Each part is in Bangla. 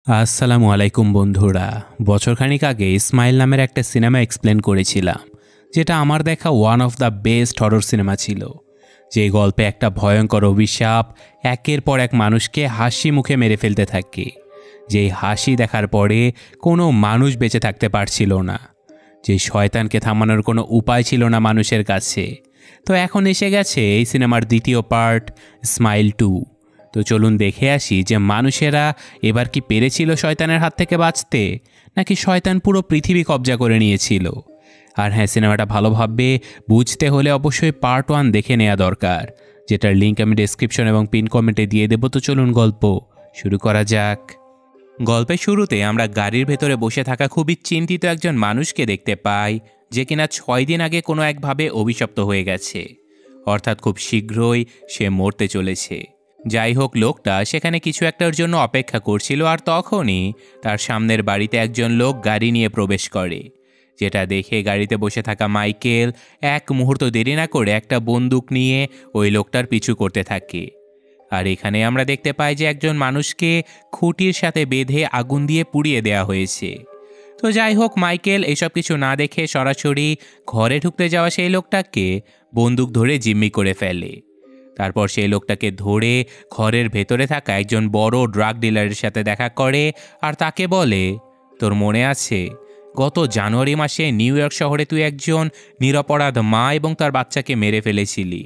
আসসালামু আলাইকুম বন্ধুরা। বছরখানেক আগে ইসমাইল নামের একটা সিনেমা এক্সপ্লেন করেছিলাম, যেটা আমার দেখা one of the best horror cinema ছিল। যে গল্পে একটা ভয়ঙ্কর অভিশাপ একের পর এক মানুষকে হাসি মুখে মেরে ফেলতে থাকে, যেই হাসি দেখার পরে কোনো মানুষ বেঁচে থাকতে পারছিল না, যে শয়তানকে থামানোর কোনো উপায় ছিল না মানুষের কাছে। তো এখন এসে গেছে এই সিনেমার দ্বিতীয় পার্ট, স্মাইল 2। তো চলুন দেখে আসি যে মানুষেরা এবার কি পেরেছিল শয়তানের হাত থেকে বাঁচতে, নাকি শয়তান পুরো পৃথিবী কবজা করে নিয়েছিল। আর হ্যাঁ, সিনেমাটা ভালোভাবে বুঝতে হলে অবশ্যই পার্ট 1 দেখে নেওয়া দরকার, যেটার লিঙ্ক আমি ডেসক্রিপশন এবং পিন কমেন্টে দিয়ে দেবো। তো চলুন গল্প শুরু করা যাক। গল্পের শুরুতে আমরা গাড়ির ভেতরে বসে থাকা খুবই চিন্তিত একজন মানুষকে দেখতে পাই, যে কিনা 6 দিন আগে কোনো একভাবে অভিশপ্ত হয়ে গেছে, অর্থাৎ খুব শীঘ্রই সে মরতে চলেছে। যাই হোক, লোকটা সেখানে কিছু একটার জন্য অপেক্ষা করছিল, আর তখনই তার সামনের বাড়িতে একজন লোক গাড়ি নিয়ে প্রবেশ করে, যেটা দেখে গাড়িতে বসে থাকা মাইকেল এক মুহূর্ত দেরি না করে একটা বন্দুক নিয়ে ওই লোকটার পিছু করতে থাকে। আর এখানে আমরা দেখতে পাই যে একজন মানুষকে খুঁটির সাথে বেঁধে আগুন দিয়ে পুড়িয়ে দেওয়া হয়েছে। তো যাই হোক, মাইকেল এসব কিছু না দেখে সরাসরি ঘরে ঢুকতে যাওয়া সেই লোকটাকে বন্দুক ধরে জিম্মি করে ফেলে। তারপর সেই লোকটাকে ধরে ঘরের ভেতরে থাকা একজন বড় ড্রাগ ডিলারের সাথে দেখা করে, আর তাকে বলে, তোর মনে আছে গত জানুয়ারি মাসে নিউ ইয়র্ক শহরে তুই একজন নিরপরাধ মা এবং তার বাচ্চাকে মেরে ফেলেছিলি?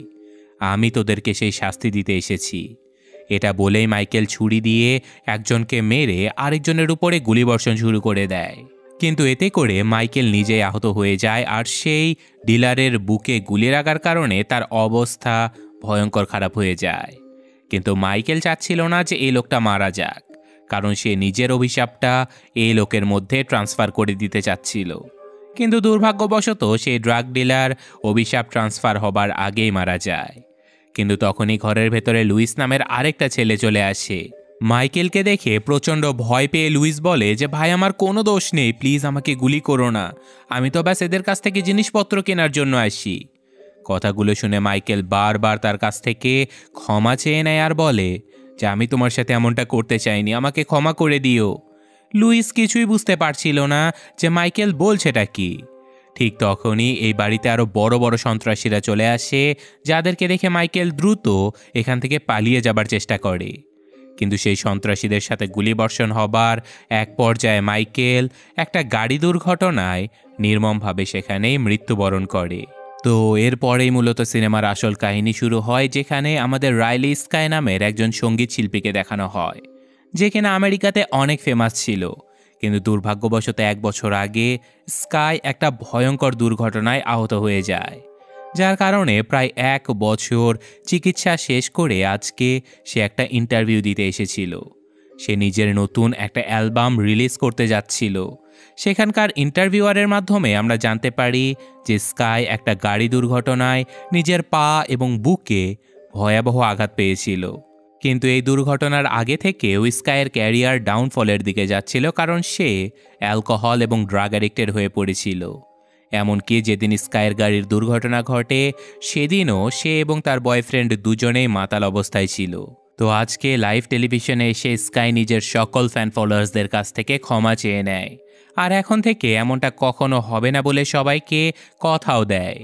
আমি তোদেরকে সেই শাস্তি দিতে এসেছি। এটা বলেই মাইকেল ছুরি দিয়ে একজনকে মেরে আরেকজনের উপরে গুলিবর্ষণ শুরু করে দেয়। কিন্তু এতে করে মাইকেল নিজেই আহত হয়ে যায়, আর সেই ডিলারের বুকে গুলি লাগার কারণে তার অবস্থা ভয়ঙ্কর খারাপ হয়ে যায়। কিন্তু মাইকেল চাচ্ছিল না যে এই লোকটা মারা যাক, কারণ সে নিজের অভিশাপটা এই লোকের মধ্যে ট্রান্সফার করে দিতে চাচ্ছিল। কিন্তু দুর্ভাগ্যবশত সেই ড্রাগ ডিলার অভিশাপ ট্রান্সফার হবার আগেই মারা যায়। কিন্তু তখনই ঘরের ভেতরে লুইস নামের আরেকটা ছেলে চলে আসে। মাইকেলকে দেখে প্রচণ্ড ভয় পেয়ে লুইস বলে যে, ভাই আমার কোনো দোষ নেই, প্লিজ আমাকে গুলি করো না, আমি তো ব্যাস এদের কাছ থেকে জিনিসপত্র কেনার জন্য আসি। কথাগুলো শুনে মাইকেল বারবার তার কাছ থেকে ক্ষমা চেয়ে নেয় আর বলে যে, আমি তোমার সাথে এমনটা করতে চাইনি, আমাকে ক্ষমা করে দিও। লুইস কিছুই বুঝতে পারছিল না যে মাইকেল বলছেটা কি। ঠিক তখনই এই বাড়িতে আরও বড় বড় সন্ত্রাসীরা চলে আসে, যাদেরকে দেখে মাইকেল দ্রুত এখান থেকে পালিয়ে যাবার চেষ্টা করে। কিন্তু সেই সন্ত্রাসীদের সাথে গুলিবর্ষণ হবার এক পর্যায়ে মাইকেল একটা গাড়ি দুর্ঘটনায় নির্মমভাবে সেখানেই মৃত্যুবরণ করে। তো এরপরেই মূলত সিনেমার আসল কাহিনী শুরু হয়, যেখানে আমাদের রাইলি স্কাই নামের একজন সঙ্গীত শিল্পীকে দেখানো হয়, যে কিনা আমেরিকাতে অনেক ফেমাস ছিল। কিন্তু দুর্ভাগ্যবশত 1 বছর আগে স্কাই একটা ভয়ঙ্কর দুর্ঘটনায় আহত হয়ে যায়, যার কারণে প্রায় 1 বছর চিকিৎসা শেষ করে আজকে সে একটা ইন্টারভিউ দিতে এসেছিল। সে নিজের নতুন একটা অ্যালবাম রিলিজ করতে যাচ্ছিল। সেখানকার ইন্টারভিউয়ারের মাধ্যমে আমরা জানতে পারি যে স্কাই একটা গাড়ি দুর্ঘটনায় নিজের পা এবং বুকে ভয়াবহ আঘাত পেয়েছিল। কিন্তু এই দুর্ঘটনার আগে থেকেও স্কাইয়ের ক্যারিয়ার ডাউনফলের দিকে যাচ্ছিল, কারণ সে অ্যালকোহল এবং ড্রাগ অ্যাডিক্টেড হয়ে পড়েছিল। এমনকি যেদিন স্কাইয়ের গাড়ির দুর্ঘটনা ঘটে, সেদিনও সে এবং তার বয়ফ্রেন্ড দুজনেই মাতাল অবস্থায় ছিল। তো আজকে লাইভ টেলিভিশনে এসে স্কাই নিজের সকল ফ্যান ফলোয়ার্সদের কাছ থেকে ক্ষমা চেয়ে নেয়, আর এখন থেকে এমনটা কখনো হবে না বলে সবাইকে কথাও দেয়।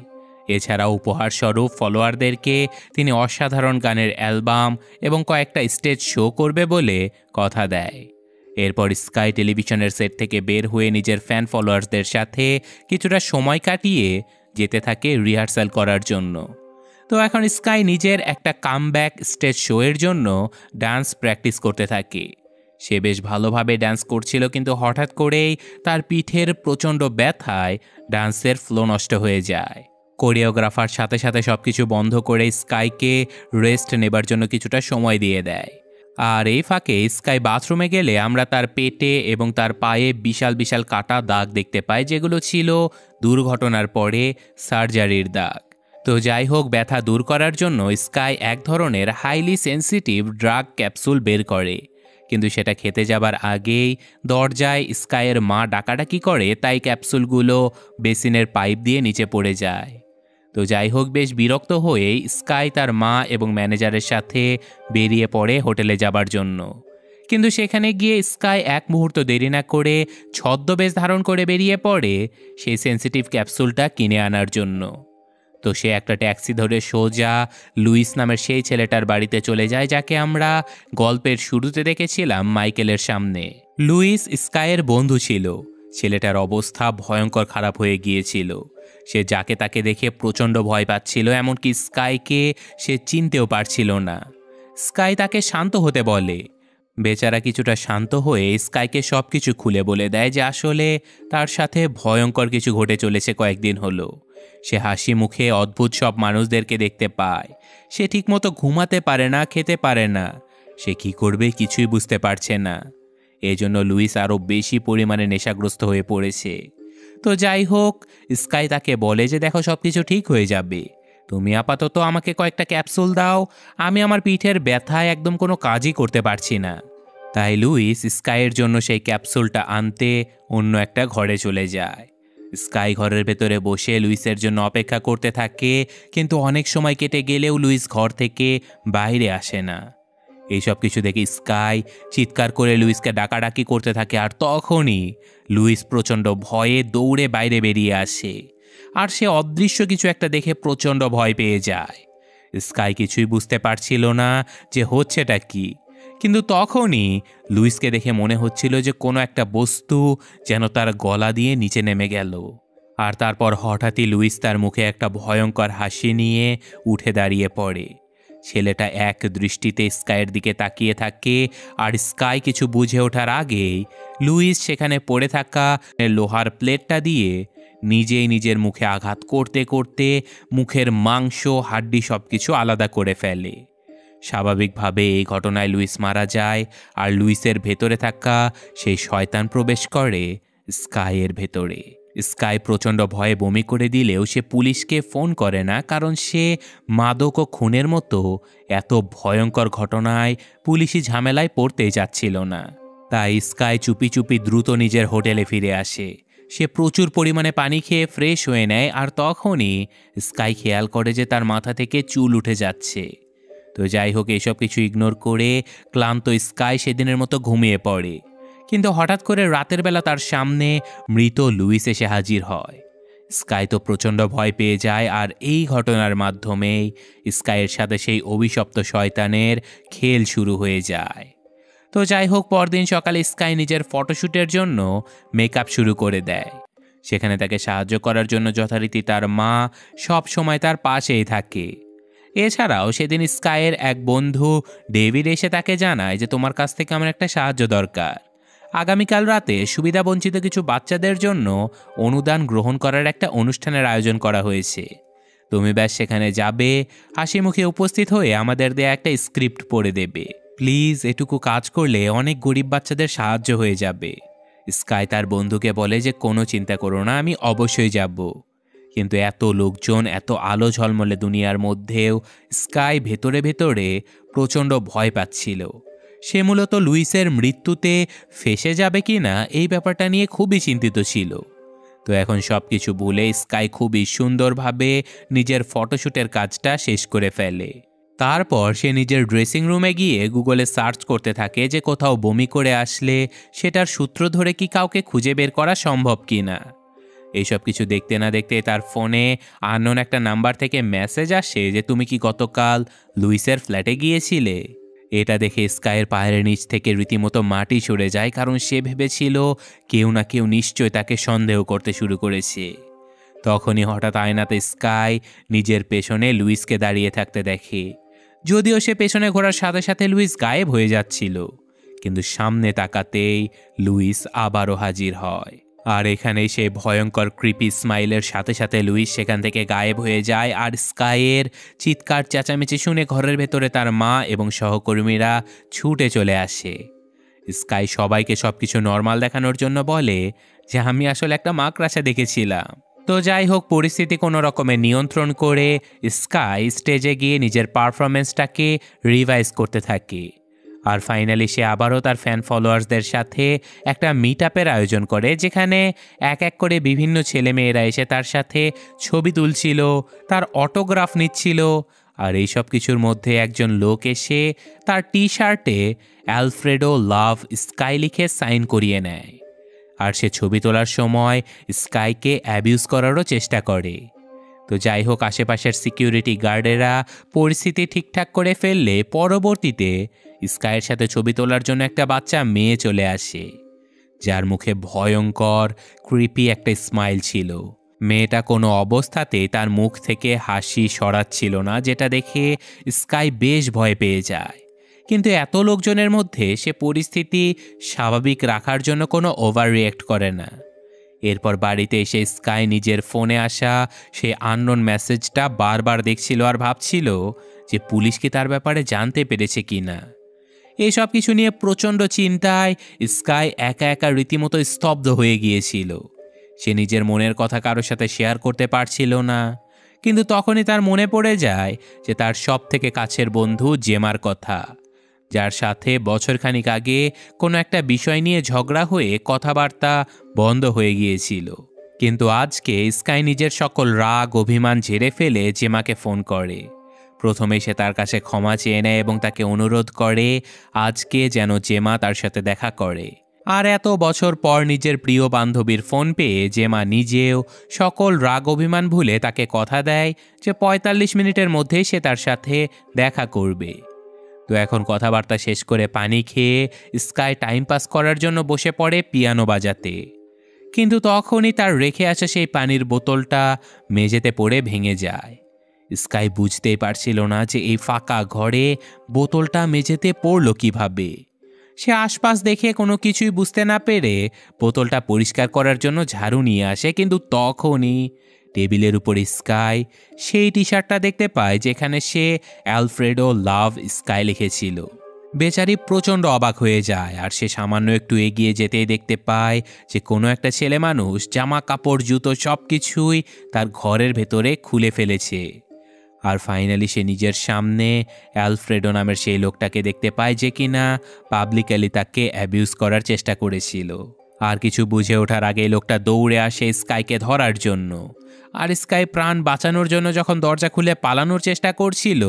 এছাড়া উপহারস্বরূপ ফলোয়ারদেরকে তিনি অসাধারণ গানের অ্যালবাম এবং কয়েকটা স্টেজ শো করবে বলে কথা দেয়। এরপর স্কাই টেলিভিশনের সেট থেকে বের হয়ে নিজের ফ্যান ফলোয়ার্সদের সাথে কিছুটা সময় কাটিয়ে যেতে থাকে রিহার্সাল করার জন্য। তো এখন স্কাই নিজের একটা কামব্যাক স্টেজ শো এর জন্য ডান্স প্র্যাকটিস করতে থাকে। সে বেশ ভালোভাবে ডান্স করছিল, কিন্তু হঠাৎ করেই তার পিঠের প্রচণ্ড ব্যথায় ডান্সের ফ্লো নষ্ট হয়ে যায়। কোরিওগ্রাফার সাথে সাথে সব কিছু বন্ধ করে স্কাইকে রেস্ট নেবার জন্য কিছুটা সময় দিয়ে দেয়। আর এই ফাঁকে স্কাই বাথরুমে গেলে আমরা তার পেটে এবং তার পায়ে বিশাল বিশাল কাটা দাগ দেখতে পাই, যেগুলো ছিল দুর্ঘটনার পরে সার্জারির দাগ। তো যাই হোক, ব্যথা দূর করার জন্য স্কাই এক ধরনের হাইলি সেন্সিটিভ ড্রাগ ক্যাপসুল বের করে, কিন্তু সেটা খেতে যাবার আগেই দরজায় স্কাইয়ের মা ডাকাডাকি করে, তাই ক্যাপসুলগুলো বেসিনের পাইপ দিয়ে নিচে পড়ে যায়। তো যাই হোক, বেশ বিরক্ত হয়েই স্কাই তার মা এবং ম্যানেজারের সাথে বেরিয়ে পড়ে হোটেলে যাবার জন্য। কিন্তু সেখানে গিয়ে স্কাই এক মুহূর্ত দেরি না করে ছদ্মবেশ ধারণ করে বেরিয়ে পড়ে সেই সেন্সিটিভ ক্যাপসুলটা কিনে আনার জন্য। তো সে একটা ট্যাক্সি ধরে সোজা লুইস নামের সেই ছেলেটার বাড়িতে চলে যায়, যাকে আমরা গল্পের শুরুতে দেখেছিলাম মাইকেলের সামনে। লুইস স্কাইয়ের বন্ধু ছিল। ছেলেটার অবস্থা ভয়ঙ্কর খারাপ হয়ে গিয়েছিল। সে যাকে তাকে দেখে প্রচণ্ড ভয় পাচ্ছিল, এমনকি স্কাইকে সে চিনতেও পারছিল না। স্কাই তাকে শান্ত হতে বলে। বেচারা কিছুটা শান্ত হয়ে স্কাইকে সব কিছু খুলে বলে দেয় যে আসলে তার সাথে ভয়ঙ্কর কিছু ঘটে চলেছে কয়েকদিন হলো। সে হাসি মুখে অদ্ভুত সব মানুষদেরকে দেখতে পায়। সে ঠিকমতো ঘুমাতে পারে না, খেতে পারে না। সে কি করবে কিছুই বুঝতে পারছে না। এজন্য লুইস আরও বেশি পরিমাণে নেশাগ্রস্ত হয়ে পড়েছে। তো যাই হোক, স্কাই তাকে বলে যে দেখো, সব কিছু ঠিক হয়ে যাবে। তুমি আপাতত আমাকে কয়েকটা ক্যাপসুল দাও, আমি আমার পিঠের ব্যথায় একদম কোনো কাজই করতে পারছি না। তাই লুইস স্কাইয়ের জন্য সেই ক্যাপসুলটা আনতে অন্য একটা ঘরে চলে যায়। স্কাই ঘরের ভেতরে বসে লুইসের জন্য অপেক্ষা করতে থাকে, কিন্তু অনেক সময় কেটে গেলেও লুইস ঘর থেকে বাইরে আসে না। এইসব কিছু দেখে স্কাই চিৎকার করে লুইসকে ডাকাডাকি করতে থাকে, আর তখনই লুইস প্রচণ্ড ভয়ে দৌড়ে বাইরে বেরিয়ে আসে। আর সে অদৃশ্য কিছু একটা দেখে প্রচণ্ড ভয় পেয়ে যায়। স্কাই কিছুই বুঝতে পারছিল না যে হচ্ছেটা কি, কিন্তু তখনই লুইসকে দেখে মনে হচ্ছিল যে কোনো একটা বস্তু যেন তার গলা দিয়ে নিচে নেমে গেল। আর তারপর হঠাৎই লুইস তার মুখে একটা ভয়ঙ্কর হাসি নিয়ে উঠে দাঁড়িয়ে পড়ে। ছেলেটা এক দৃষ্টিতে স্কাইয়ের দিকে তাকিয়ে থাকে, আর স্কাই কিছু বুঝে ওঠার আগেই লুইস সেখানে পড়ে থাকা লোহার প্লেটটা দিয়ে নিজেই নিজের মুখে আঘাত করতে করতে মুখের মাংস, হাড্ডি সব কিছু আলাদা করে ফেলে। স্বাভাবিকভাবে এই ঘটনায় লুইস মারা যায়, আর লুইসের ভেতরে থাকা সেই শয়তান প্রবেশ করে স্কাইয়ের ভেতরে। স্কাই প্রচণ্ড ভয়ে বমি করে দিলেও সে পুলিশকে ফোন করে না, কারণ সে মাদক ও খুনের মতো এত ভয়ঙ্কর ঘটনায় পুলিশি ঝামেলায় পড়তেই যাচ্ছিল না। তাই স্কাই চুপি চুপি দ্রুত নিজের হোটেলে ফিরে আসে। সে প্রচুর পরিমাণে পানি খেয়ে ফ্রেশ হয়ে নেয়, আর তখনই স্কাই খেয়াল করে যে তার মাথা থেকে চুল উঠে যাচ্ছে। তো যাই হোক, এইসব কিছু ইগনোর করে ক্লান্ত স্কাই সেদিনের মতো ঘুমিয়ে পড়ে। কিন্তু হঠাৎ করে রাতের বেলা তার সামনে মৃত লুইস এসে হাজির হয়। স্কাই তো প্রচণ্ড ভয় পেয়ে যায়, আর এই ঘটনার মাধ্যমেই স্কাইয়ের সাথে সেই অভিশপ্ত শয়তানের খেল শুরু হয়ে যায়। তো যাই হোক, পরদিন সকালে স্কাই নিজের ফটোশ্যুটের জন্য মেকআপ শুরু করে দেয়। সেখানে তাকে সাহায্য করার জন্য যথারীতি তার মা সব সময় তার পাশেই থাকে। এছাড়াও সেদিন স্কাইয়ের এক বন্ধু ডেভিড এসে তাকে জানায় যে তোমার কাছ থেকে আমার একটা সাহায্য দরকার। আগামীকাল রাতে সুবিধাবঞ্চিত কিছু বাচ্চাদের জন্য অনুদান গ্রহণ করার একটা অনুষ্ঠানের আয়োজন করা হয়েছে। তুমি ব্যাস সেখানে যাবে, হাসি মুখে উপস্থিত হয়ে আমাদের দেয়া একটা স্ক্রিপ্ট পড়ে দেবে। প্লিজ, এটুকু কাজ করলে অনেক গরিব বাচ্চাদের সাহায্য হয়ে যাবে। স্কাই তার বন্ধুকে বলে যে কোনো চিন্তা করো না, আমি অবশ্যই যাব। কিন্তু এত লোকজন, এত আলো ঝলমলে দুনিয়ার মধ্যেও স্কাই ভেতরে ভেতরে প্রচণ্ড ভয় পাচ্ছিল। সে মূলত লুইসের মৃত্যুতে ফেঁসে যাবে কি না এই ব্যাপারটা নিয়ে খুবই চিন্তিত ছিল। তো এখন সব কিছু ভুলে স্কাই খুবই সুন্দরভাবে নিজের ফটোশ্যুটের কাজটা শেষ করে ফেলে। তারপর সে নিজের ড্রেসিং রুমে গিয়ে গুগলে সার্চ করতে থাকে যে কোথাও বমি করে আসলে সেটার সূত্র ধরে কি কাউকে খুঁজে বের করা সম্ভব কি না। এইসব কিছু দেখতে না দেখতে তার ফোনে আননোন একটা নাম্বার থেকে মেসেজ আসে যে তুমি কি গতকাল লুইসের ফ্ল্যাটে গিয়েছিলে। এটা দেখে স্কাইয়ের পায়ের নিচ থেকে রীতিমতো মাটি সরে যায়, কারণ সে ভেবেছিল কেউ না কেউ নিশ্চয় তাকে সন্দেহ করতে শুরু করেছে। তখনই হঠাৎ আয়নাতে স্কাই নিজের পেছনে লুইসকে দাঁড়িয়ে থাকতে দেখে। যদিও সে পেছনে ঘোরার সাথে সাথে লুইস গায়েব হয়ে যাচ্ছিল, কিন্তু সামনে তাকাতেই লুইস আবারও হাজির হয়। আর এখানেই সেই ভয়ঙ্কর ক্রিপি স্মাইলের সাথে সাথে লুইস সেখান থেকে গায়েব হয়ে যায়। আর স্কাইয়ের চিৎকার চেঁচামেচি শুনে ঘরের ভেতরে তার মা এবং সহকর্মীরা ছুটে চলে আসে। স্কাই সবাইকে সবকিছু নর্মাল দেখানোর জন্য বলে যে আমি আসলে একটা মাকড়সা দেখেছিলাম। তো যাই হোক, পরিস্থিতি কোনো রকমে নিয়ন্ত্রণ করে স্কাই স্টেজে গিয়ে নিজের পারফরমেন্সটাকে রিভাইজ করতে থাকে। আর ফাইনালি সে আবারও তার ফ্যান ফলোয়ার্সদের সাথে একটা মিট আপের আয়োজন করে, যেখানে এক এক করে বিভিন্ন ছেলেমেয়েরা এসে তার সাথে ছবি তুলছিল, তার অটোগ্রাফ নিচ্ছিল। আর এইসব কিছুর মধ্যে একজন লোক এসে তার টি শার্টে অ্যালফ্রেডো লাভ স্কাই লিখে সাইন করিয়ে নেয়। আর সে ছবি তোলার সময় স্কাইকে অ্যাবিউজ করারও চেষ্টা করে। তো যাই হোক, আশেপাশের সিকিউরিটি গার্ডেরা পরিস্থিতি ঠিকঠাক করে ফেললে পরবর্তীতে স্কাইয়ের সাথে ছবি তোলার জন্য একটা বাচ্চা মেয়ে চলে আসে, যার মুখে ভয়ঙ্কর ক্রিপি একটা স্মাইল ছিল। মেয়েটা কোনো অবস্থাতেই তার মুখ থেকে হাসি সরাচ্ছিল না, যেটা দেখে স্কাই বেশ ভয় পেয়ে যায়। কিন্তু এত লোকজনের মধ্যে সে পরিস্থিতি স্বাভাবিক রাখার জন্য কোনো ওভার রিঅ্যাক্ট করে না। এরপর বাড়িতে এসে স্কাই নিজের ফোনে আসা সেই আননোন মেসেজটা বারবার দেখছিল আর ভাবছিল যে পুলিশ কি তার ব্যাপারে জানতে পেরেছে কি না। এইসব কিছু নিয়ে প্রচণ্ড চিন্তায় স্কাই একা একা রীতিমতো স্তব্ধ হয়ে গিয়েছিল। সে নিজের মনের কথা কারোর সাথে শেয়ার করতে পারছিল না। কিন্তু তখনই তার মনে পড়ে যায় যে তার সব থেকে কাছের বন্ধু জেমার কথা, যার সাথে বছরখানিক আগে কোনো একটা বিষয় নিয়ে ঝগড়া হয়ে কথাবার্তা বন্ধ হয়ে গিয়েছিল। কিন্তু আজকে স্কাই নিজের সকল রাগ অভিমান ঝেড়ে ফেলে জেমাকে ফোন করে। প্রথমে সে তার কাছে ক্ষমা চেয়ে নেয় এবং তাকে অনুরোধ করে আজকে যেন জেমা তার সাথে দেখা করে। আর এত বছর পর নিজের প্রিয় বান্ধবীর ফোন পেয়ে জেমা নিজেও সকল রাগ অভিমান ভুলে তাকে কথা দেয় যে ৪৫ মিনিটের মধ্যেই সে তার সাথে দেখা করবে। তো এখন কথাবার্তা শেষ করে পানি খেয়ে স্কাই টাইম পাস করার জন্য বসে পড়ে পিয়ানো বাজাতে। কিন্তু তখনই তার রেখে আসা সেই পানির বোতলটা মেঝেতে পড়ে ভেঙে যায়। স্কাই বুঝতেই পারছিল না যে এই ফাঁকা ঘরে বোতলটা মেঝেতে পড়ল কিভাবে। সে আশপাশ দেখে কোনো কিছুই বুঝতে না পেরে বোতলটা পরিষ্কার করার জন্য ঝাড়ু নিয়ে আসে। কিন্তু তখনই টেবিলের উপর স্কাই সেই টি শার্টটা দেখতে পায় যেখানে সে অ্যালফ্রেডো লাভ স্কাই লিখেছিল। বেচারি প্রচণ্ড অবাক হয়ে যায় আর সে সামান্য একটু এগিয়ে যেতেই দেখতে পায় যে কোনো একটা ছেলে মানুষ জামা কাপড় জুতো সব কিছুই তার ঘরের ভেতরে খুলে ফেলেছে। আর ফাইনালি সে নিজের সামনে অ্যালফ্রেডো নামের সেই লোকটাকে দেখতে পায় যে কিনা পাবলিকালি তাকে অ্যাবিউজ করার চেষ্টা করেছিল। আর কিছু বুঝে ওঠার আগে লোকটা দৌড়ে আসে স্কাইকে ধরার জন্য। আর স্কাই প্রাণ বাঁচানোর জন্য যখন দরজা খুলে পালানোর চেষ্টা করছিল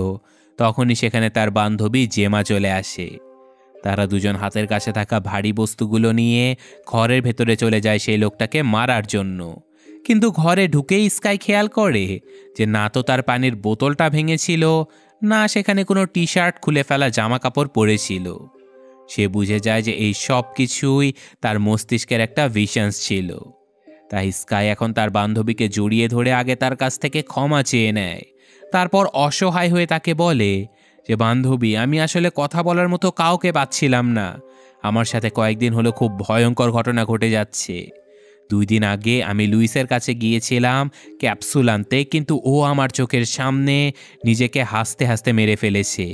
তখনই সেখানে তার বান্ধবী জেমা চলে আসে। তারা দুজন হাতের কাছে থাকা ভারী বস্তুগুলো নিয়ে ঘরের ভেতরে চলে যায় সেই লোকটাকে মারার জন্য। কিন্তু ঘরে ঢুকেই স্কাই খেয়াল করে যে না তো তার পানির বোতলটা ভেঙেছিল, না সেখানে কোনো টি শার্ট খুলে ফেলা জামা কাপড় পরেছিল। সে বুঝে যায় যে এই সব কিছুই তার মস্তিষ্কের একটা ভিশনস ছিল। তাই স্কাই এখন তার বান্ধবীকে জড়িয়ে ধরে আগে তার কাছ থেকে ক্ষমা চেয়ে নেয়। তারপর অসহায় হয়ে তাকে বলে যে বান্ধবী, আমি আসলে কথা বলার মতো কাউকে পাচ্ছিলাম না। আমার সাথে কয়েকদিন হলো খুব ভয়ঙ্কর ঘটনা ঘটে যাচ্ছে। 2 দিন আগে আমি লুইসের কাছে গিয়েছিলাম ক্যাপসুল আনতে, কিন্তু ও আমার চোখের সামনে নিজেকে হাসতে হাসতে মেরে ফেলেছে।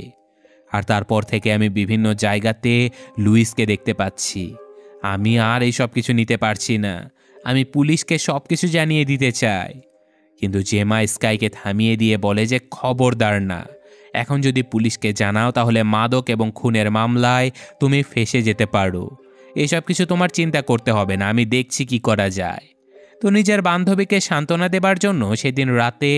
আর তারপর থেকে আমি বিভিন্ন জায়গাতে লুইসকে দেখতে পাচ্ছি। আমি আর এই সব কিছু নিতে পারছি না। আমি পুলিশকে সব কিছু জানিয়ে দিতে চাই। কিন্তু জেমা স্কাইকে থামিয়ে দিয়ে বলে যে খবরদার না, এখন যদি পুলিশকে জানাও তাহলে মাদক এবং খুনের মামলায় তুমি ফেঁসে যেতে পারো। এসব কিছু তোমার চিন্তা করতে হবে না, আমি দেখছি কি করা যায়। তো নিজের বান্ধবীকে সান্ত্বনা দেবার জন্য সেদিন রাতে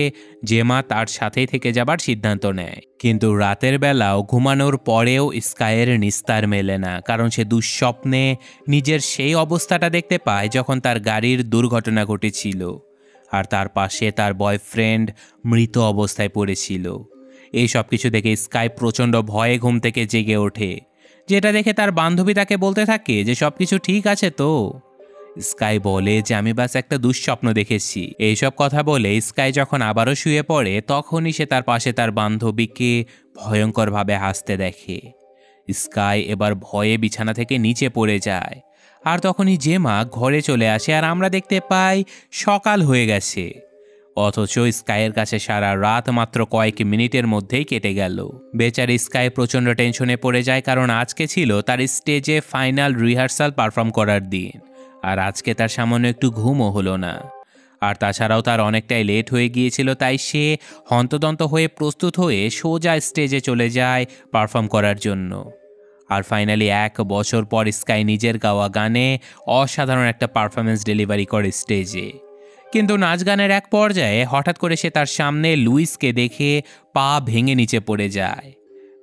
জেমা তার সাথেই থেকে যাবার সিদ্ধান্ত নেয়। কিন্তু রাতের বেলাও ঘুমানোর পরেও স্কাইয়ের নিস্তার মেলে না, কারণ সে দুঃস্বপ্নে নিজের সেই অবস্থাটা দেখতে পায় যখন তার গাড়ির দুর্ঘটনা ঘটেছিল আর তার পাশে তার বয়ফ্রেন্ড মৃত অবস্থায় পড়েছিল। এই সব কিছু দেখে স্কাই প্রচণ্ড ভয়ে ঘুম থেকে জেগে ওঠে, যেটা দেখে তার বান্ধবী তাকে বলতে থাকে যে সব কিছু ঠিক আছে তো। স্কাই বলে যে আমি বাস একটা দুঃস্বপ্ন দেখেছি। এইসব কথা বলে স্কাই যখন আবারও শুয়ে পড়ে তখনই সে তার পাশে তার বান্ধবীকে ভয়ঙ্করভাবে হাসতে দেখে। স্কাই এবার ভয়ে বিছানা থেকে নিচে পড়ে যায়। আর তখনই জেমা ঘরে চলে আসে আর আমরা দেখতে পাই সকাল হয়ে গেছে। অথচ স্কাইয়ের কাছে সারা রাত মাত্র কয়েক মিনিটের মধ্যেই কেটে গেল। বেচারি স্কাই প্রচণ্ড টেনশনে পড়ে যায়, কারণ আজকে ছিল তার স্টেজে ফাইনাল রিহার্সাল পারফর্ম করার দিন। আর আজকে তার সামান্য একটু ঘুমও হলো না। আর তাছাড়াও তার অনেকটাই লেট হয়ে গিয়েছিল, তাই সে হন্তদন্ত হয়ে প্রস্তুত হয়ে সোজা স্টেজে চলে যায় পারফর্ম করার জন্য। আর ফাইনালি 1 বছর পর স্কাই নিজের গাওয়া গানে অসাধারণ একটা পারফরমেন্স ডেলিভারি করে স্টেজে। কিন্তু নাচ গানের এক পর্যায়ে হঠাৎ করে সে তার সামনে লুইসকে দেখে পা ভেঙে নিচে পড়ে যায়।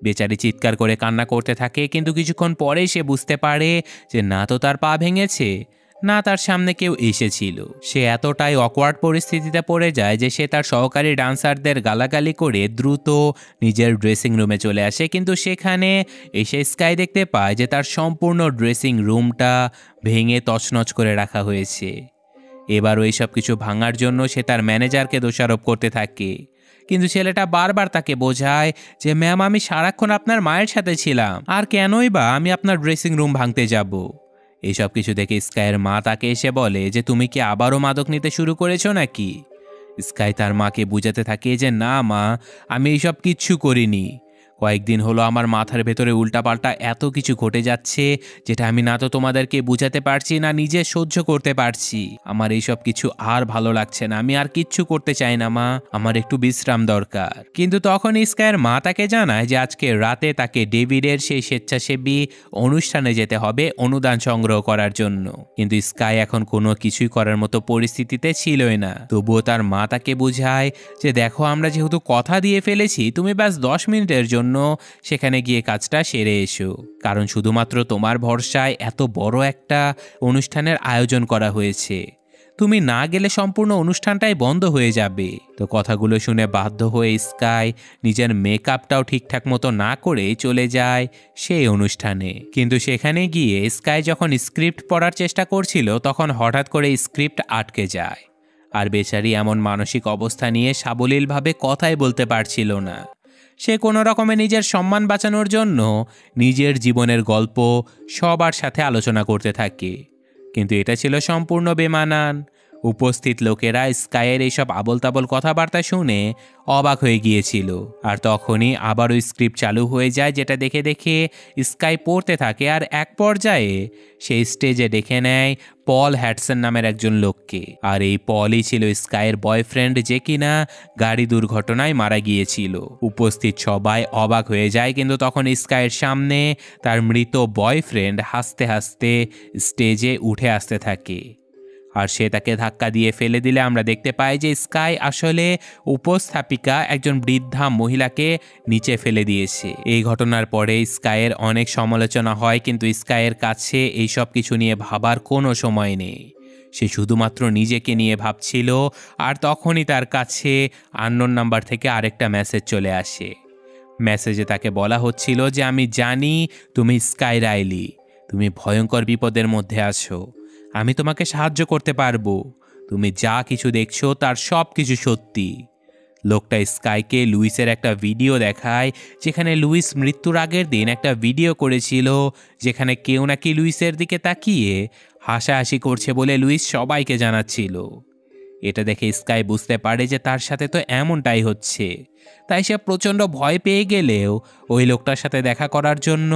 বেচারি চিৎকার করে কান্না করতে থাকে, কিন্তু কিছুক্ষণ পরেই সে বুঝতে পারে যে না তো তার পা ভেঙেছে, না তার সামনে কেউ এসেছিল। সে এতটাই অকওয়ার্ড পরিস্থিতিতে পড়ে যায় যে সে তার সহকারী ডান্সারদের গালাগালি করে দ্রুত নিজের ড্রেসিং রুমে চলে আসে। কিন্তু সেখানে এসে স্কাই দেখতে পায় যে তার সম্পূর্ণ ড্রেসিং রুমটা ভেঙে তছনছ করে রাখা হয়েছে। এবারও এইসব কিছু ভাঙার জন্য সে তার ম্যানেজারকে দোষারোপ করতে থাকে, কিন্তু ছেলেটা বারবার তাকে বোঝায় যে ম্যাম, আমি সারাক্ষণ আপনার মায়ের সাথে ছিলাম, আর কেনই বা আমি আপনার ড্রেসিং রুম ভাঙতে যাব। এইসব কিছু দেখে স্কাইয়ের মা তাকে এসে বলে যে তুমি কি আবারও মাদক নিতে শুরু করেছো নাকি। স্কাই তার মাকে বুঝাতে থাকে যে না মা, আমি এইসব কিচ্ছু করিনি। কয়েকদিন হলো আমার মাথার ভেতরে উল্টাপাল্টা এত কিছু ঘটে যাচ্ছে যেটা আমি না তো তোমাদেরকে বুঝাতে পারছি না নিজে সহ্য করতে পারছি। আমার এইসব কিছু আর ভালো লাগছে না, আমি আর কিচ্ছু করতে চাই না মা, আমার একটু বিশ্রাম দরকার। কিন্তু তখন স্কাইয়ের মা তাকে জানায় যে আজকে রাতে তাকে ডেভিডের সেই স্বেচ্ছাসেবী অনুষ্ঠানে যেতে হবে অনুদান সংগ্রহ করার জন্য। কিন্তু স্কাই এখন কোনো কিছুই করার মতো পরিস্থিতিতে ছিলই না। তবুও তার মা তাকে বুঝায় যে দেখো, আমরা যেহেতু কথা দিয়ে ফেলেছি, তুমি ব্যাস 10 মিনিটের জন্য সেখানে গিয়ে কাজটা সেরে এসো, কারণ শুধুমাত্র তোমার ভরসায় এত বড় একটা অনুষ্ঠানের আয়োজন করা হয়েছে। তুমি না গেলে সম্পূর্ণ অনুষ্ঠানটাই বন্ধ হয়ে যাবে। তো কথাগুলো শুনে বাধ্য হয়ে স্কাই নিজের মেকআপটাও ঠিকঠাক মতো না করে চলে যায় সেই অনুষ্ঠানে। কিন্তু সেখানে গিয়ে স্কাই যখন স্ক্রিপ্ট পড়ার চেষ্টা করছিল, তখন হঠাৎ করে স্ক্রিপ্ট আটকে যায়, আর বেচারি এমন মানসিক অবস্থা নিয়ে সাবলীলভাবে কথাই বলতে পারছিল না। সে কোনো রকমে নিজের সম্মান বাঁচানোর জন্য নিজের জীবনের গল্প সবার সাথে আলোচনা করতে থাকে, কিন্তু এটা ছিল সম্পূর্ণ বেমানান। উপস্থিত লোকেরা স্কাইয়ের এইসব আবল তাবল কথাবার্তা শুনে অবাক হয়ে গিয়েছিল। আর তখনই আবারও স্ক্রিপ্ট চালু হয়ে যায়, যেটা দেখে দেখে স্কাই পড়তে থাকে। আর এক পর্যায়ে সেই স্টেজে দেখে নেয় পল হ্যাডসন নামের একজন লোককে। আর এই পলই ছিল স্কাইয়ের বয়ফ্রেন্ড, যে কিনা গাড়ি দুর্ঘটনায় মারা গিয়েছিল। উপস্থিত সবাই অবাক হয়ে যায়, কিন্তু তখন স্কাইয়ের সামনে তার মৃত বয়ফ্রেন্ড হাসতে হাসতে স্টেজে উঠে আসতে থাকে, আর সে তাকে ধাক্কা দিয়ে ফেলে দিলে আমরা দেখতে পাই যে স্কাই আসলে উপস্থাপিকা একজন বৃদ্ধা মহিলাকে নিচে ফেলে দিয়েছে। এই ঘটনার পরে স্কাইয়ের অনেক সমালোচনা হয়, কিন্তু স্কাইয়ের কাছে এই সব কিছু নিয়ে ভাবার কোনো সময় নেই। সে শুধুমাত্র নিজেকে নিয়ে ভাবছিল। আর তখনই তার কাছে আননোন নাম্বার থেকে আরেকটা মেসেজ চলে আসে। মেসেজে তাকে বলা হচ্ছিল যে আমি জানি তুমি স্কাই রাইলি, তুমি ভয়ঙ্কর বিপদের মধ্যে আছো, আমি তোমাকে সাহায্য করতে পারবো, তুমি যা কিছু দেখছো তার সব কিছু সত্যি। লোকটা স্কাইকে লুইসের একটা ভিডিও দেখায়, যেখানে লুইস মৃত্যুর আগের দিন একটা ভিডিও করেছিল, যেখানে কেউ নাকি লুইসের দিকে তাকিয়ে হাসাহাসি করছে বলে লুইস সবাইকে জানাচ্ছিল। এটা দেখে স্কাই বুঝতে পারে যে তার সাথে তো এমনটাই হচ্ছে। তাই সে প্রচণ্ড ভয় পেয়ে গেলেও ওই লোকটার সাথে দেখা করার জন্য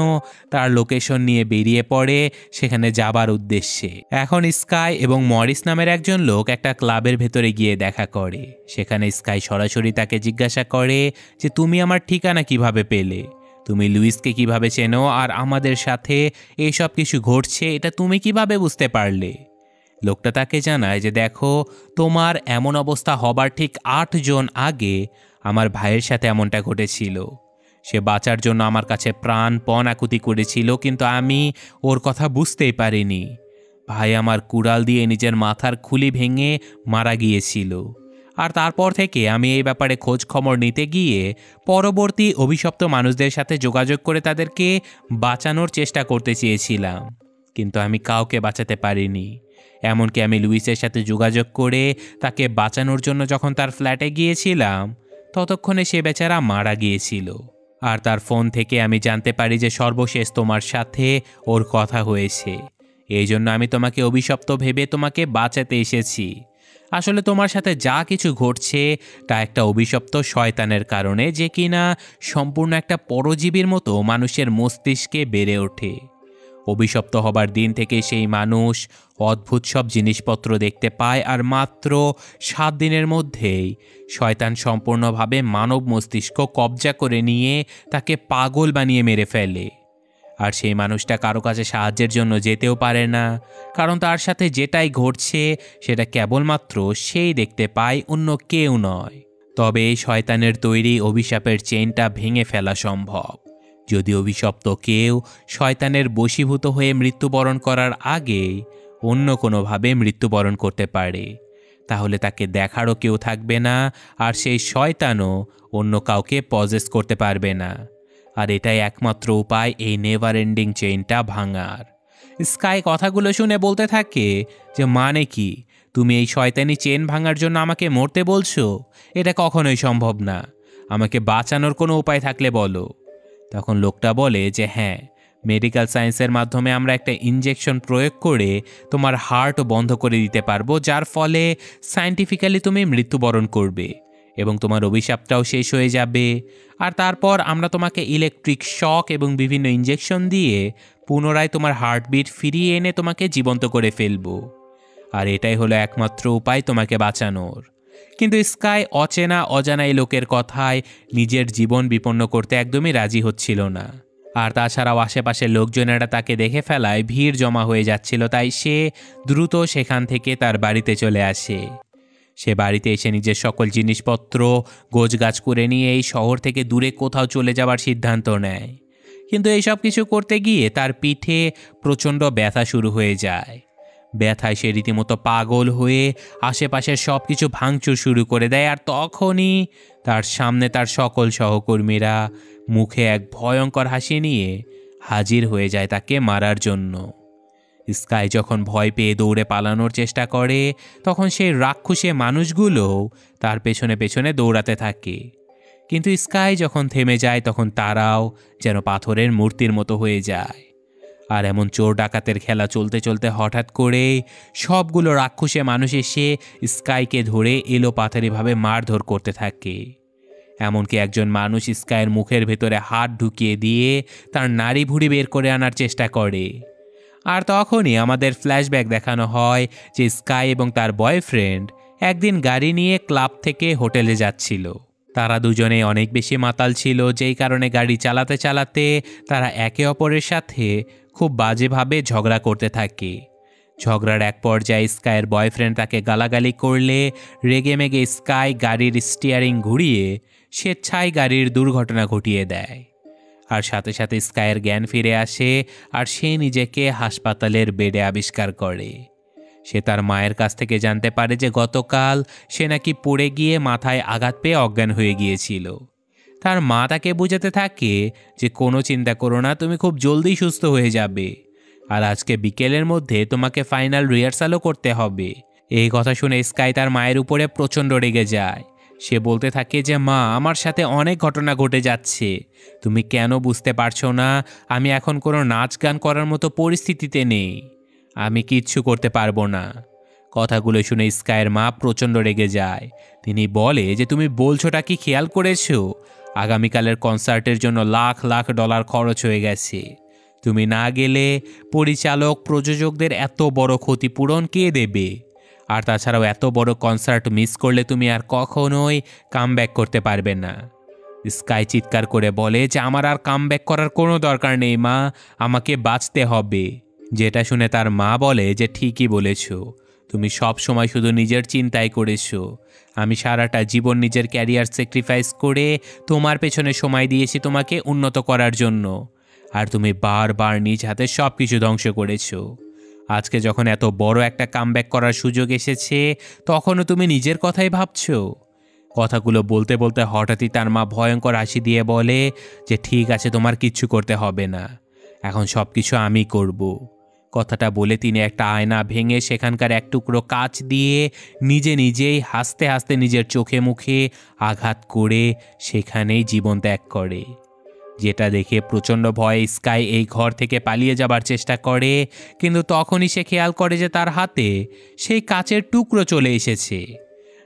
তার লোকেশন নিয়ে বেরিয়ে পড়ে সেখানে যাবার উদ্দেশ্যে। এখন স্কাই এবং মরিস নামের একজন লোক একটা ক্লাবের ভেতরে গিয়ে দেখা করে। সেখানে স্কাই সরাসরি তাকে জিজ্ঞাসা করে যে তুমি আমার ঠিকানা কিভাবে পেলে, তুমি লুইসকে কিভাবে চেনো, আর আমাদের সাথে এইসব কিছু ঘটছে এটা তুমি কিভাবে বুঝতে পারলে। লোকটা তাকে জানায় যে দেখো, তোমার এমন অবস্থা হবার ঠিক 8 জন আগে আমার ভাইয়ের সাথে এমনটা ঘটেছিল। সে বাঁচার জন্য আমার কাছে প্রাণপণ আকুতি করেছিল, কিন্তু আমি ওর কথা বুঝতেই পারিনি। ভাই আমার কুড়াল দিয়ে নিজের মাথার খুলি ভেঙে মারা গিয়েছিল। আর তারপর থেকে আমি এই ব্যাপারে খোঁজ খবর নিতে গিয়ে পরবর্তী অভিশপ্ত মানুষদের সাথে যোগাযোগ করে তাদেরকে বাঁচানোর চেষ্টা করতে চেয়েছিলাম, কিন্তু আমি কাউকে বাঁচাতে পারিনি। এমনকি আমি লুইসের সাথে যোগাযোগ করে তাকে বাঁচানোর জন্য যখন তার ফ্ল্যাটে গিয়েছিলাম, ততক্ষণে সে বেচারা মারা গিয়েছিল। আর তার ফোন থেকে আমি জানতে পারি যে সর্বশেষ তোমার সাথে ওর কথা হয়েছে। এই জন্য আমি তোমাকে অভিশপ্ত ভেবে তোমাকে বাঁচাতে এসেছি। আসলে তোমার সাথে যা কিছু ঘটছে তা একটা অভিশপ্ত শয়তানের কারণে, যে কিনা সম্পূর্ণ একটা পরজীবীর মতো মানুষের মস্তিষ্কে বেড়ে ওঠে। অভিশপ্ত হবার দিন থেকে সেই মানুষ অদ্ভুত সব জিনিসপত্র দেখতে পায়, আর মাত্র 7 দিনের মধ্যেই শয়তান সম্পূর্ণভাবে মানব মস্তিষ্ক কবজা করে নিয়ে তাকে পাগল বানিয়ে মেরে ফেলে। আর সেই মানুষটা কারো কাছে সাহায্যের জন্য যেতেও পারে না, কারণ তার সাথে যেটাই ঘটছে সেটা কেবলমাত্র সেই দেখতে পায়, অন্য কেউ নয়। তবে এই শয়তানের তৈরি অভিশাপের চেইনটা ভেঙে ফেলা সম্ভব। যদি অভিশপ্ত কেউ শয়তানের বশীভূত হয়ে মৃত্যুবরণ করার আগেই অন্য কোনোভাবে মৃত্যুবরণ করতে পারে, তাহলে তাকে দেখারও কেউ থাকবে না, আর সেই শয়তানও অন্য কাউকে পজেস করতে পারবে না। আর এটাই একমাত্র উপায় এই নেভার এন্ডিং চেইনটা ভাঙার। স্কাই কথাগুলো শুনে বলতে থাকে যে মানে কি, তুমি এই শয়তানি চেন ভাঙার জন্য আমাকে মরতে বলছো? এটা কখনোই সম্ভব না। আমাকে বাঁচানোর কোনো উপায় থাকলে বলো। তখন লোকটা বলে যে হ্যাঁ, মেডিকেল সায়েন্সের মাধ্যমে আমরা একটা ইনজেকশন প্রয়োগ করে তোমার হার্ট বন্ধ করে দিতে পারবো, যার ফলে সায়েন্টিফিক্যালি তুমি মৃত্যুবরণ করবে এবং তোমার অভিশাপটাও শেষ হয়ে যাবে। আর তারপর আমরা তোমাকে ইলেকট্রিক শক এবং বিভিন্ন ইনজেকশন দিয়ে পুনরায় তোমার হার্টবিট ফিরিয়ে এনে তোমাকে জীবন্ত করে ফেলবো। আর এটাই হলো একমাত্র উপায় তোমাকে বাঁচানোর। কিন্তু স্কাই অচেনা অজানা এই লোকের কথায় নিজের জীবন বিপন্ন করতে একদমই রাজি হচ্ছিল না। আর তাছাড়াও আশেপাশের লোকজনেরা তাকে দেখে ফেলায় ভিড় জমা হয়ে যাচ্ছিল, তাই সে দ্রুত সেখান থেকে তার বাড়িতে চলে আসে। সে বাড়িতে এসে নিজের সকল জিনিসপত্র গোছগাছ করে নিয়ে এই শহর থেকে দূরে কোথাও চলে যাওয়ার সিদ্ধান্ত নেয়। কিন্তু এই সব কিছু করতে গিয়ে তার পিঠে প্রচণ্ড ব্যথা শুরু হয়ে যায়। ব্যথায় সে রীতিমতো পাগল হয়ে আশেপাশের সব কিছু ভাঙচুর শুরু করে দেয়। আর তখনই তার সামনে তার সকল সহকর্মীরা মুখে এক ভয়ঙ্কর হাসি নিয়ে হাজির হয়ে যায় তাকে মারার জন্য। স্কাই যখন ভয় পেয়ে দৌড়ে পালানোর চেষ্টা করে, তখন সেই রাক্ষসে মানুষগুলোও তার পেছনে পেছনে দৌড়াতে থাকে। কিন্তু স্কাই যখন থেমে যায়, তখন তারাও যেন পাথরের মূর্তির মতো হয়ে যায়। আর এমন চোর ডাকাতের খেলা চলতে চলতে হঠাৎ করে সবগুলো রাক্ষসে মানুষ এসে স্কাইকে ধরে এলোপাথারিভাবে মারধর করতে থাকে। এমনকি একজন মানুষ স্কাইয়ের মুখের ভেতরে হাত ঢুকিয়ে দিয়ে তার নাড়ি ভুঁড়ি বের করে আনার চেষ্টা করে। আর তখনই আমাদের ফ্ল্যাশব্যাক দেখানো হয় যে স্কাই এবং তার বয়ফ্রেন্ড একদিন গাড়ি নিয়ে ক্লাব থেকে হোটেলে যাচ্ছিল। তারা দুজনে অনেক বেশি মাতাল ছিল, যেই কারণে গাড়ি চালাতে চালাতে তারা একে অপরের সাথে খুব বাজেভাবে ঝগড়া করতে থাকে। ঝগড়ার এক পর্যায়ে স্কাইয়ের বয়ফ্রেন্ড তাকে গালাগালি করলে রেগেমেগে স্কাই গাড়ির স্টিয়ারিং ঘুরিয়ে স্বেচ্ছায় গাড়ির দুর্ঘটনা ঘটিয়ে দেয়। আর সাথে সাথে স্কাইয়ের জ্ঞান ফিরে আসে, আর সে নিজেকে হাসপাতালের বেডে আবিষ্কার করে। সে তার মায়ের কাছ থেকে জানতে পারে যে গতকাল সে নাকি পড়ে গিয়ে মাথায় আঘাত পেয়ে অজ্ঞান হয়ে গিয়েছিল। তার মা তাকে বোঝাতে থাকে যে কোনো চিন্তা করো না, তুমি খুব জলদি সুস্থ হয়ে যাবে, আর আজকে বিকেলের মধ্যে তোমাকে ফাইনাল রিহার্সালও করতে হবে। এই কথা শুনে স্কাই তার মায়ের উপরে প্রচণ্ড রেগে যায়। সে বলতে থাকে যে মা, আমার সাথে অনেক ঘটনা ঘটে যাচ্ছে, তুমি কেন বুঝতে পারছো না? আমি এখন কোনো নাচ গান করার মতো পরিস্থিতিতে নেই, আমি কিচ্ছু করতে পারবো না। কথাগুলো শুনে স্কাইয়ের মা প্রচণ্ড রেগে যায়। তিনি বলে যে তুমি বলছোটা কি খেয়াল করেছো? আগামীকালের কনসার্টের জন্য লাখ লাখ ডলার খরচ হয়ে গেছে। তুমি না গেলে পরিচালক প্রযোজকদের এত বড় ক্ষতিপূরণ কে দেবে? আর তাছাড়াও এত বড় কনসার্ট মিস করলে তুমি আর কখনোই কামব্যাক করতে পারবে না। স্কাই চিৎকার করে বলে যে আমার আর কামব্যাক করার কোনো দরকার নেই মা, আমাকে বাঁচতে হবে। যেটা শুনে তার মা বলে যে ঠিকই বলেছ, তুমি সব সময় শুধু নিজের চিন্তাই করেছো। আমি সারাটা জীবন নিজের ক্যারিয়ার স্যাক্রিফাইস করে তোমার পেছনে সময় দিয়েছি তোমাকে উন্নত করার জন্য, আর তুমি বারবার নিজ হাতে সব কিছু ধ্বংস করেছো। আজকে যখন এত বড় একটা কামব্যাক করার সুযোগ এসেছে, তখনও তুমি নিজের কথাই ভাবছো। কথাগুলো বলতে বলতে হঠাৎই তার মা ভয়ঙ্কর হাসি দিয়ে বলে যে ঠিক আছে, তোমার কিচ্ছু করতে হবে না, এখন সব কিছু আমি করব। কথাটা বলে তিনি একটা আয়না ভেঙে সেখানকার এক টুকরো কাঁচ দিয়ে নিজে নিজেই হাসতে হাসতে নিজের চোখে মুখে আঘাত করে সেখানেই জীবন ত্যাগ করে। যেটা দেখে প্রচণ্ড ভয়ে স্কাই এই ঘর থেকে পালিয়ে যাবার চেষ্টা করে, কিন্তু তখনই সে খেয়াল করে যে তার হাতে সেই কাচের টুকরো চলে এসেছে,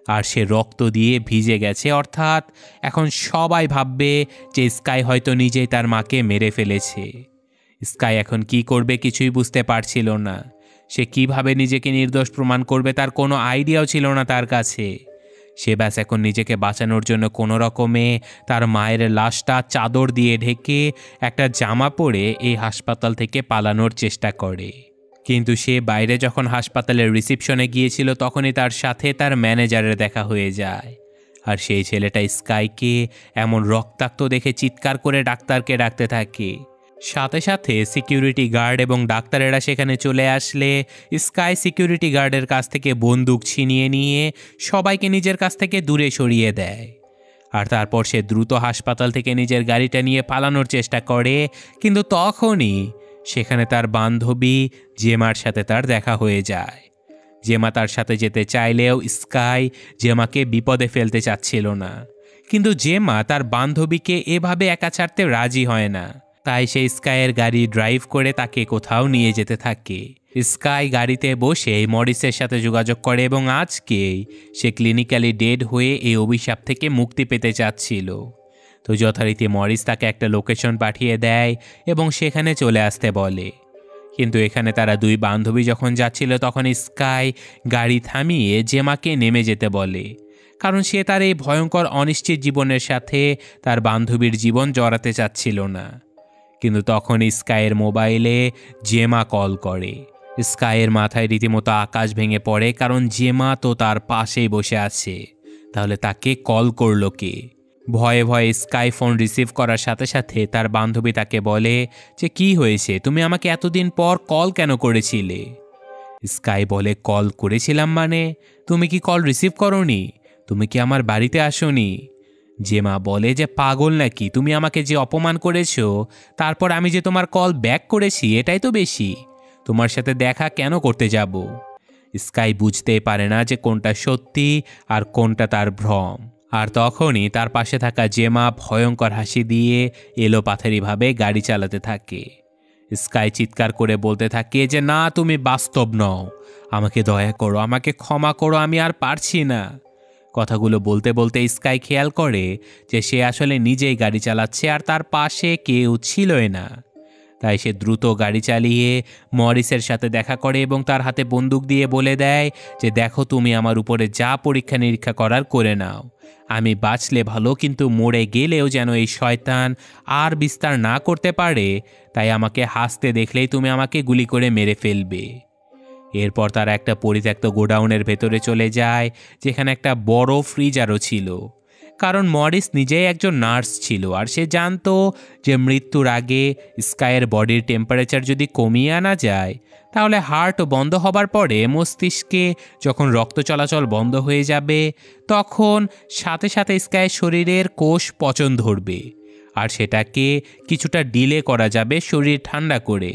আর সে রক্ত দিয়ে ভিজে গেছে। অর্থাৎ এখন সবাই ভাববে যে স্কাই হয়তো নিজেই তার মাকে মেরে ফেলেছে। স্কাই এখন কি করবে কিছুই বুঝতে পারছিল না। সে কিভাবে নিজেকে নির্দোষ প্রমাণ করবে তার কোনো আইডিয়াও ছিল না তার কাছে। সে ব্যাস এখন নিজেকে বাঁচানোর জন্য কোনো রকমে তার মায়ের লাশটা চাদর দিয়ে ঢেকে একটা জামা পরে এই হাসপাতাল থেকে পালানোর চেষ্টা করে। কিন্তু সে বাইরে যখন হাসপাতালের রিসিপশনে গিয়েছিল তখনই তার সাথে তার ম্যানেজারের দেখা হয়ে যায়। আর সেই ছেলেটা স্কাইকে এমন রক্তাক্ত দেখে চিৎকার করে ডাক্তারকে ডাকতে থাকে। সাথে সাথে সিকিউরিটি গার্ড এবং ডাক্তারেরা সেখানে চলে আসলে স্কাই সিকিউরিটি গার্ডের কাছ থেকে বন্দুক ছিনিয়ে নিয়ে সবাইকে নিজের কাছ থেকে দূরে সরিয়ে দেয়। আর তারপর সে দ্রুত হাসপাতাল থেকে নিজের গাড়িটা নিয়ে পালানোর চেষ্টা করে, কিন্তু তখনই সেখানে তার বান্ধবী জেমার সাথে তার দেখা হয়ে যায়। জেমা তার সাথে যেতে চাইলেও স্কাই জেমাকে বিপদে ফেলতে চাচ্ছিল না, কিন্তু জেমা তার বান্ধবীকে এভাবে একা ছাড়তে রাজি হয় না। তাই সে স্কাইয়ের গাড়ি ড্রাইভ করে তাকে কোথাও নিয়ে যেতে থাকে। স্কাই গাড়িতে বসে মরিসের সাথে যোগাযোগ করে এবং আজকেই সে ক্লিনিক্যালি ডেড হয়ে এই অভিশাপ থেকে মুক্তি পেতে চাচ্ছিল। তো যথারীতি মরিস তাকে একটা লোকেশন পাঠিয়ে দেয় এবং সেখানে চলে আসতে বলে। কিন্তু এখানে তারা দুই বান্ধবী যখন যাচ্ছিল তখন স্কাই গাড়ি থামিয়ে জেমাকে নেমে যেতে বলে, কারণ সে তার এই ভয়ঙ্কর অনিশ্চিত জীবনের সাথে তার বান্ধবীর জীবন জড়াতে চাচ্ছিল না। কিন্তু তখন স্কাইয়ের মোবাইলে জেমা কল করে। স্কাইয়ের মাথায় রীতিমতো আকাশ ভেঙে পড়ে, কারণ জেমা তো তার পাশেই বসে আছে, তাহলে তাকে কল করলো কে? ভয়ে ভয়ে স্কাই ফোন রিসিভ করার সাথে সাথে তার বান্ধবী তাকে বলে যে কি হয়েছে, তুমি আমাকে এতদিন পর কল কেন করেছিলে? স্কাই বলে, কল করেছিলাম মানে? তুমি কি কল রিসিভ করোনি? তুমি কি আমার বাড়িতে আসোনি? জেমা বলে যে পাগল নাকি, তুমি আমাকে যে অপমান করেছো তারপর আমি যে তোমার কল ব্যাক করেছি এটাই তো বেশি। তোমার সাথে দেখা কেন করতে যাব? স্কাই বুঝতেই পারে না যে কোনটা সত্যি আর কোনটা তার ভ্রম। আর তখনই তার পাশে থাকা জেমা ভয়ঙ্কর হাসি দিয়ে এলোপাথারিভাবে গাড়ি চালাতে থাকে। স্কাই চিৎকার করে বলতে থাকে যে না, তুমি বাস্তব নও, আমাকে দয়া করো, আমাকে ক্ষমা করো, আমি আর পারছি না। কথাগুলো বলতে বলতে স্কাই খেয়াল করে যে সে আসলে নিজেই গাড়ি চালাচ্ছে আর তার পাশে কেউ ছিলই না। তাই সে দ্রুত গাড়ি চালিয়ে মরিসের সাথে দেখা করে এবং তার হাতে বন্দুক দিয়ে বলে দেয় যে দেখো, তুমি আমার উপরে যা পরীক্ষা নিরীক্ষা করার করে নাও, আমি বাঁচলে ভালো, কিন্তু মরে গেলেও যেন এই শয়তান আর বিস্তার না করতে পারে, তাই আমাকে হাসতে দেখলেই তুমি আমাকে গুলি করে মেরে ফেলবে। এরপর তারা একটা পরিত্যক্ত গোডাউনের ভেতরে চলে যায়, যেখানে একটা বড় ফ্রিজারও ছিল, কারণ মরিস নিজেই একজন নার্স ছিল আর সে জানতো যে মৃত্যুর আগে স্কাইয়ের বডির টেম্পারেচার যদি কমিয়ে আনা যায় তাহলে হার্ট বন্ধ হবার পরে মস্তিষ্কে যখন রক্ত চলাচল বন্ধ হয়ে যাবে তখন সাথে সাথে স্কাইয়ের শরীরের কোষ পচন ধরবে, আর সেটাকে কিছুটা ডিলে করা যাবে শরীর ঠান্ডা করে।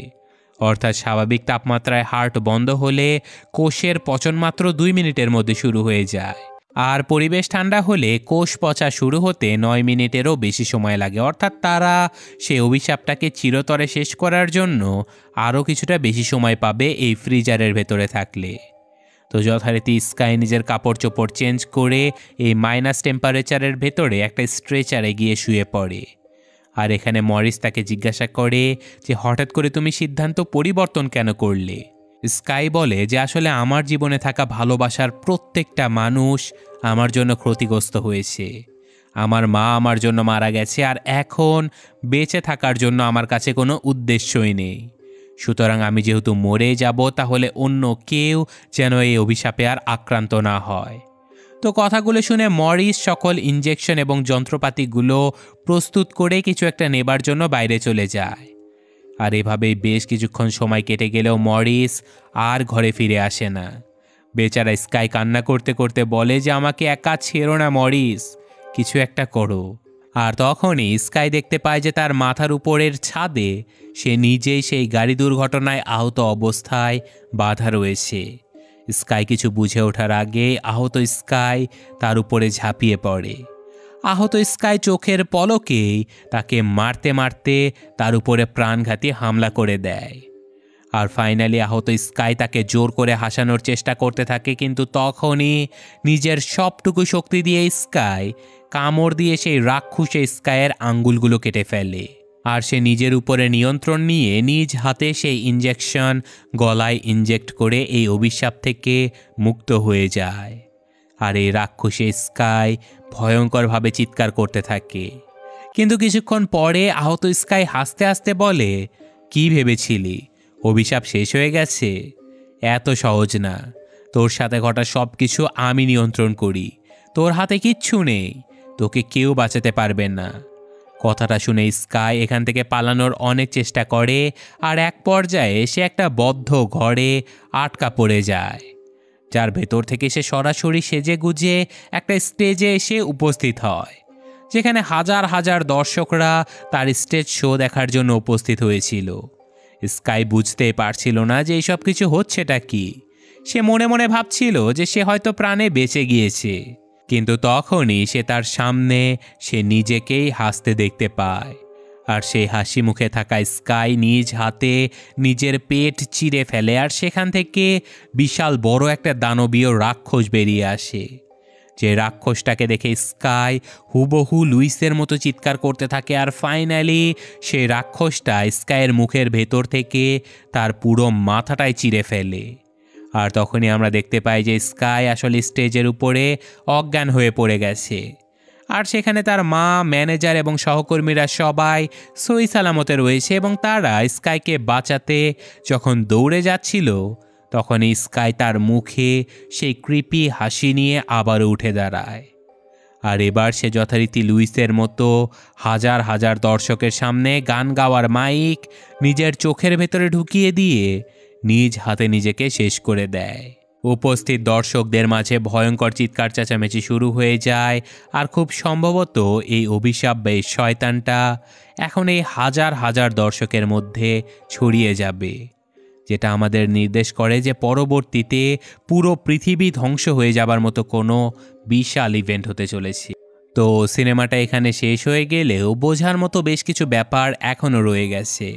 অর্থাৎ স্বাভাবিক তাপমাত্রায় হার্ট বন্ধ হলে কোষের পচন মাত্র 2 মিনিটের মধ্যে শুরু হয়ে যায়, আর পরিবেশ ঠান্ডা হলে কোষ পচা শুরু হতে 9 মিনিটেরও বেশি সময় লাগে। অর্থাৎ তারা সেই অভিশাপটাকে চিরতরে শেষ করার জন্য আরও কিছুটা বেশি সময় পাবে এই ফ্রিজারের ভেতরে থাকলে। তো যথারীতি স্কাই নিজের কাপড় চোপড় চেঞ্জ করে এই মাইনাস টেম্পারেচারের ভেতরে একটা স্ট্রেচারে গিয়ে শুয়ে পড়ে। আর এখানে মরিস তাকে জিজ্ঞাসা করে যে হঠাৎ করে তুমি সিদ্ধান্ত পরিবর্তন কেন করলে? স্কাই বলে যে আসলে আমার জীবনে থাকা ভালোবাসার প্রত্যেকটা মানুষ আমার জন্য ক্ষতিগ্রস্ত হয়েছে। আমার মা আমার জন্য মারা গেছে, আর এখন বেঁচে থাকার জন্য আমার কাছে কোনো উদ্দেশ্যই নেই। সুতরাং আমি যেহেতু মরে যাব, তাহলে অন্য কেউ যেন এই অভিশাপে আর আক্রান্ত না হয়। তো কথাগুলো শুনে মরিস সকল ইনজেকশন এবং যন্ত্রপাতিগুলো প্রস্তুত করে কিছু একটা নেবার জন্য বাইরে চলে যায়। আর এভাবেই বেশ কিছুক্ষণ সময় কেটে গেলেও মরিস আর ঘরে ফিরে আসে না। বেচারা স্কাই কান্না করতে করতে বলে যে আমাকে একা ছেড়ো না মরিস, কিছু একটা করো। আর তখনই স্কাই দেখতে পায় যে তার মাথার উপরের ছাদে সে নিজেই সেই গাড়ি দুর্ঘটনায় আহত অবস্থায় বাঁধা রয়েছে। স্কাই কিছু বুঝে ওঠার আগে আহত স্কাই তার উপরে ঝাঁপিয়ে পড়ে। আহত স্কাই চোখের পলকেই তাকে মারতে মারতে তার উপরে প্রাণঘাতী হামলা করে দেয়। আর ফাইনালি আহত স্কাই তাকে জোর করে হাসানোর চেষ্টা করতে থাকে, কিন্তু তখনই নিজের সবটুকু শক্তি দিয়ে স্কাই কামড় দিয়ে সেই রাক্ষসে স্কাইয়ের আঙ্গুলগুলো কেটে ফেলে। আর সে নিজের উপরে নিয়ন্ত্রণ নিয়ে নিজ হাতে সেই ইনজেকশন গলায় ইনজেক্ট করে এই অভিশাপ থেকে মুক্ত হয়ে যায়। আর এই রাক্ষসী স্কাই ভয়ঙ্করভাবে চিৎকার করতে থাকে। কিন্তু কিছুক্ষণ পরে আহত স্কাই হাসতে হাসতে বলে, কি ভেবেছিলি অভিশাপ শেষ হয়ে গেছে? এত সহজ না। তোর সাথে ঘটা সব কিছু আমি নিয়ন্ত্রণ করি। তোর হাতে কিচ্ছু নেই, তোকে কেউ বাঁচাতে পারবে না। কথাটা শুনে স্কাই এখান থেকে পালানোর অনেক চেষ্টা করে, আর এক পর্যায়ে সে একটা বদ্ধ ঘরে আটকা পড়ে যায়, যার ভেতর থেকে সে সরাসরি সেজে গুজে একটা স্টেজে এসে উপস্থিত হয়, যেখানে হাজার হাজার দর্শকরা তার স্টেজ শো দেখার জন্য উপস্থিত হয়েছিল। স্কাই বুঝতে পারছিল না যে এইসব কিছু হচ্ছেটা কি। সে মনে মনে ভাবছিল যে সে হয়তো প্রাণে বেঁচে গিয়েছে, কিন্তু তখনই সে তার সামনে সে নিজেকেই হাসতে দেখতে পায়। আর সেই হাসি মুখে থাকা স্কাই নিজ হাতে নিজের পেট চিরে ফেলে, আর সেখান থেকে বিশাল বড় একটা দানবীয় রাক্ষস বেরিয়ে আসে। যে রাক্ষসটাকে দেখে স্কাই হুবহু লুইসের মতো চিৎকার করতে থাকে, আর ফাইনালি সেই রাক্ষসটা স্কাইয়ের মুখের ভেতর থেকে তার পুরো মাথাটাই চিরে ফেলে। আর তখনই আমরা দেখতে পাই যে স্কাই আসলে স্টেজের উপরে অজ্ঞান হয়ে পড়ে গেছে। আর সেখানে তার মা, ম্যানেজার এবং সহকর্মীরা সবাই সই সালামতে রয়েছে, এবং তারা স্কাইকে বাঁচাতে যখন দৌড়ে যাচ্ছিল, তখনই স্কাই তার মুখে সেই ক্রিপি হাসি নিয়ে আবারও উঠে দাঁড়ায়। আর এবার সে যথারীতি লুইসের মতো হাজার হাজার দর্শকের সামনে গান গাওয়ার মাইক নিজের চোখের ভেতরে ঢুকিয়ে দিয়ে নিজ হাতে নিজেকে শেষ করে দেয়। উপস্থিত দর্শকদের মাঝে ভয়ঙ্কর চিৎকার চেঁচামেচি শুরু হয়ে যায়, আর খুব সম্ভবত এই অভিশাপ বা এই শয়তানটা এখন এই হাজার হাজার দর্শকের মধ্যে ছড়িয়ে যাবে, যেটা আমাদের নির্দেশ করে যে পরবর্তীতে পুরো পৃথিবী ধ্বংস হয়ে যাবার মতো কোনো বিশাল ইভেন্ট হতে চলেছে। তো সিনেমাটা এখানে শেষ হয়ে গেলেও বোঝার মতো বেশ কিছু ব্যাপার এখনও রয়ে গেছে,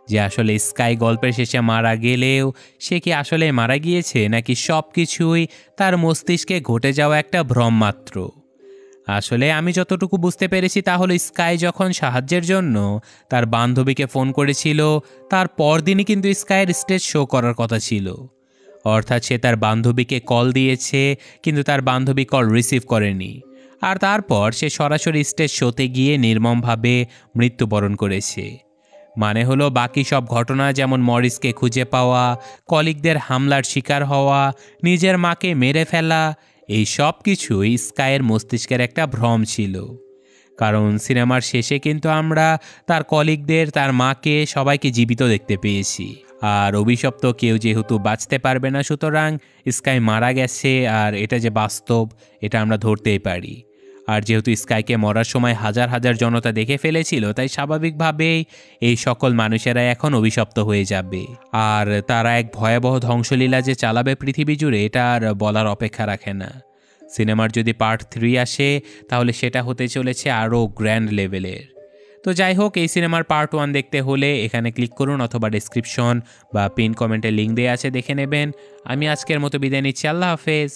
যে আসলে স্কাই গল্পের শেষে মারা গেলেও সে কি আসলে মারা গিয়েছে, নাকি সব কিছুই তার মস্তিষ্কে ঘটে যাওয়া একটা ভ্রম মাত্র। আসলে আমি যতটুকু বুঝতে পেরেছি তাহলে স্কাই যখন সাহায্যের জন্য তার বান্ধবীকে ফোন করেছিল, তার পরদিনই কিন্তু স্কাইয়ের স্টেজ শো করার কথা ছিল। অর্থাৎ সে তার বান্ধবীকে কল দিয়েছে, কিন্তু তার বান্ধবী কল রিসিভ করেনি, আর তারপর সে সরাসরি স্টেজ শোতে গিয়ে নির্মমভাবে মৃত্যুবরণ করেছে। মানে হলো বাকি সব ঘটনা, যেমন মরিসকে খুঁজে পাওয়া, কলিগদের হামলার শিকার হওয়া, নিজের মাকে মেরে ফেলা, এই সব কিছুই স্কাইয়ের মস্তিষ্কের একটা ভ্রম ছিল। কারণ সিনেমার শেষে কিন্তু আমরা তার কলিগদের, তার মাকে, সবাইকে জীবিত দেখতে পেয়েছি। আর অভিশপ্ত কেউ যেহেতু বাঁচতে পারবে না, সুতরাং স্কাই মারা গেছে, আর এটা যে বাস্তব এটা আমরা ধরতেই পারি। আর যেহেতু স্কাইকে মরার সময় হাজার হাজার জনতা দেখে ফেলেছিল, তাই স্বাভাবিকভাবেই এই সকল মানুষেরা এখন অভিশপ্ত হয়ে যাবে, আর তারা এক ভয়াবহ ধ্বংসলীলা যে চালাবে পৃথিবী জুড়ে, এটা আর বলার অপেক্ষা রাখে না। সিনেমার যদি পার্ট 3 আসে, তাহলে সেটা হতে চলেছে আরও গ্র্যান্ড লেভেলের। তো যাই হোক, এই সিনেমার পার্ট 1 দেখতে হলে এখানে ক্লিক করুন, অথবা ডেসক্রিপশন বা পিন কমেন্টে লিঙ্ক দেওয়া আছে, দেখে নেবেন। আমি আজকের মতো বিদায় নিচ্ছি। আল্লাহ হাফেজ।